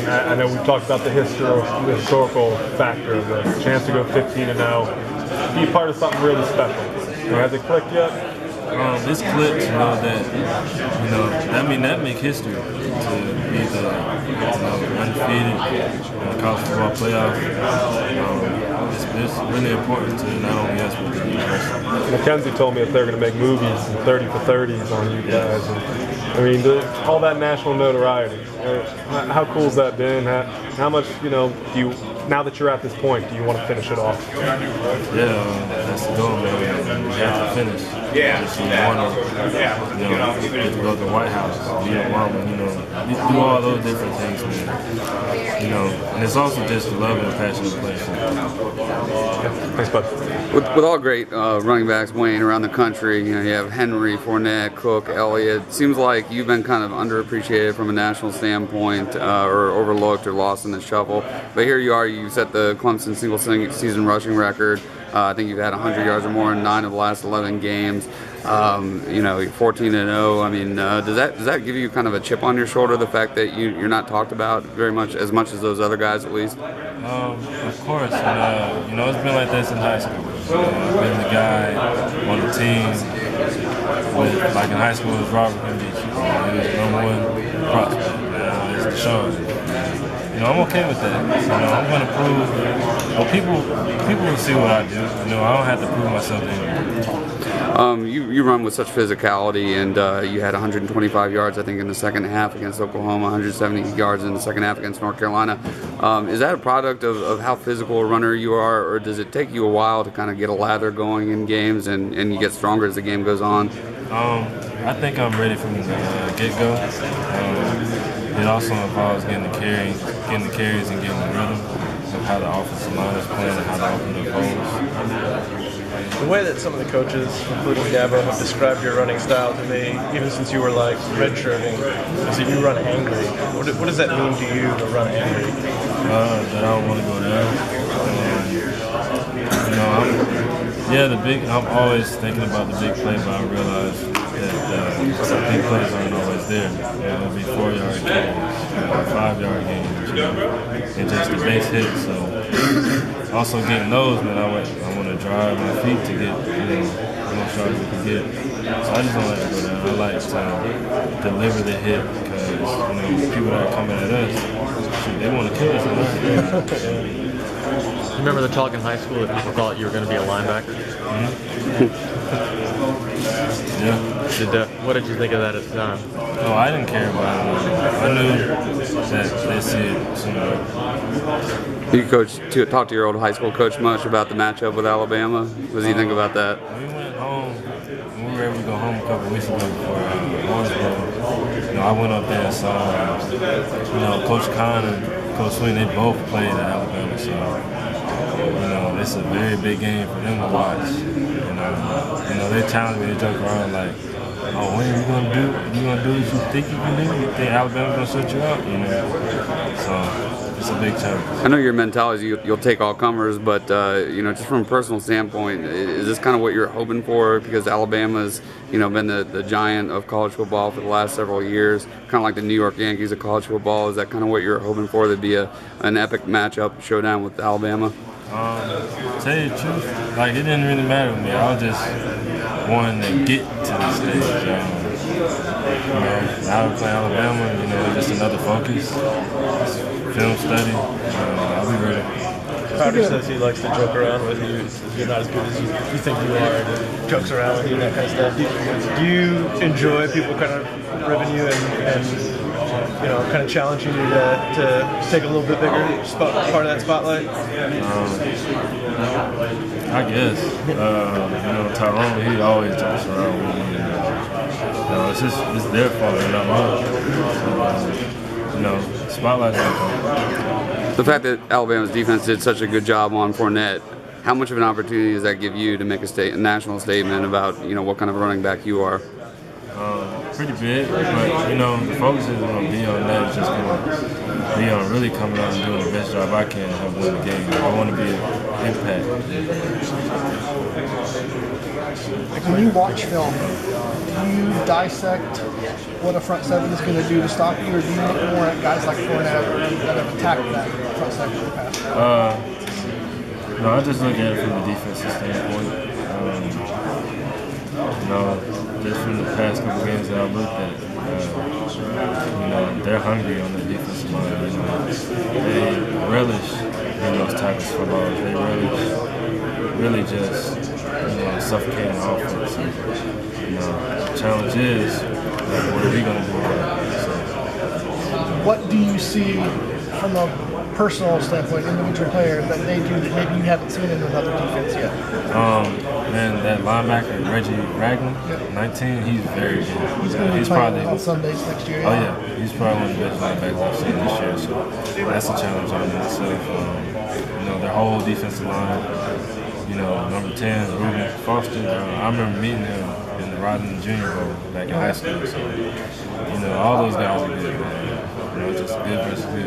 I know we've talked about the historical factor of the chance to go 15-0. Be part of something really special. Has it clicked yet? This clip, that make history to be the undefeated college football playoff. It's really important to not only us but the university. Mackenzie told me that they're going to make movies and 30 for 30s on you guys. And, all that national notoriety. How cool has that been? How much, do you, now that you're at this point, do you want to finish it off? Yeah, that's the goal, man. We have to finish. Yeah. Just get to go to the White House, be Obama, do all those different things, man. And it's also just the love and the passion of the place. Thanks, bud. With all great running backs, Wayne, around the country, you have Henry, Fournette, Cook, Elliott. Seems like you've been kind of underappreciated from a national standpoint, or overlooked or lost in the shuffle. But here you are, you set the Clemson single-season rushing record. I think you've had 100 yards or more in 9 of the last 11 games. 14-0. I mean, does that give you kind of a chip on your shoulder, the fact that you're not talked about very much as those other guys, at least? Of course. And, it's been like this in high school. I've been the guy on the team with, like in high school, it was Robert Kennedy. He was the #1 prospect. It's Deshaun. I'm okay with that. I'm going to prove. People will see what I do. I don't have to prove myself anymore. You run with such physicality, and you had 125 yards, I think, in the second half against Oklahoma, 170 yards in the second half against North Carolina. Is that a product of how physical a runner you are, or does it take you a while to kind of get a lather going in games and you get stronger as the game goes on? I think I'm ready from the get-go. It also involves getting the carries and getting the rhythm of how the offensive line is playing and how the offensive goes. The way that some of the coaches, including Dabo, have described your running style to me, even since you were like redshirting, is that you run angry. What does that mean to you to run angry? That I don't want to go down. I'm always thinking about the big play, but I realize that some big plays aren't always there. It'll be 4-yard games, 5-yard games, and just the base hit. So also getting those, man, I want to drive my feet to get the most yards we can get. So I just don't like to go down. I like to deliver the hit because people that are coming at us, they want to kill us. Remember the talk in high school that people thought you were going to be a linebacker? Yeah. What did you think of that at the time? Oh, I didn't care about it. I knew that they see it sooner. Did you talk to your old high school coach much about the matchup with Alabama? What do you think about that? We went home. We were able to go home a couple weeks ago before Orange Bowl. I went up there and saw, Coach Khan and Coach Swing, they both played at Alabama, so it's a very big game for them to watch. They challenge me, they joke around like, oh, what are you gonna do? You gonna do what you think you can do? You think Alabama's gonna shut you out? So it's a big challenge. I know your mentality is you'll take all comers, but just from a personal standpoint, is this kind of what you're hoping for? Because Alabama's been the giant of college football for the last several years, kind of like the New York Yankees of college football. Is that kind of what you're hoping for? There'd be an epic matchup showdown with Alabama. To tell you the truth, it didn't really matter to me. I was just wanting to get to the stage. Now we play Alabama, just another focus, film study. I'll be ready. Powder says he likes to joke around with you. You're not as good as you think you are, and jokes around with you and that kind of stuff. Do you enjoy people kind of ribbing you and kind of challenging you to take a little bit bigger part of that spotlight? I guess. Tyrone, he always jokes around with me. It's their fault, not mine. Spotlight's not. The fact that Alabama's defense did such a good job on Fournette, how much of an opportunity does that give you to make a national statement about what kind of running back you are? Pretty big, but the focus isn't going to be on that. It's just going to be on really coming out and doing the best job I can to help win the game. I want to be an impact. Like when you watch film, do you dissect what a front seven is going to do to stop you, or do you look more at guys like Fournette that have attacked that front seven in the past? No, I just look at it from a defensive standpoint. Just from the past couple games that I've looked at, they're hungry on the defensive line. They relish those tackles for loss. They really just suffocating the offense. The challenge is, what are we going to do about it? What do you see from a personal standpoint, individual player, that they do that maybe you haven't seen in another defense yet? That linebacker, Reggie Ragland, 19, he's very good. He's going to be playing on Sundays next year. Oh yeah, he's probably one of the best linebackers I've seen this year. So that's a challenge on itself. Their whole defensive line. Number 10, Ruben Foster. I remember meeting him in the Rodman Junior Bowl back in high school. So all those guys are good, man. Just good versus good.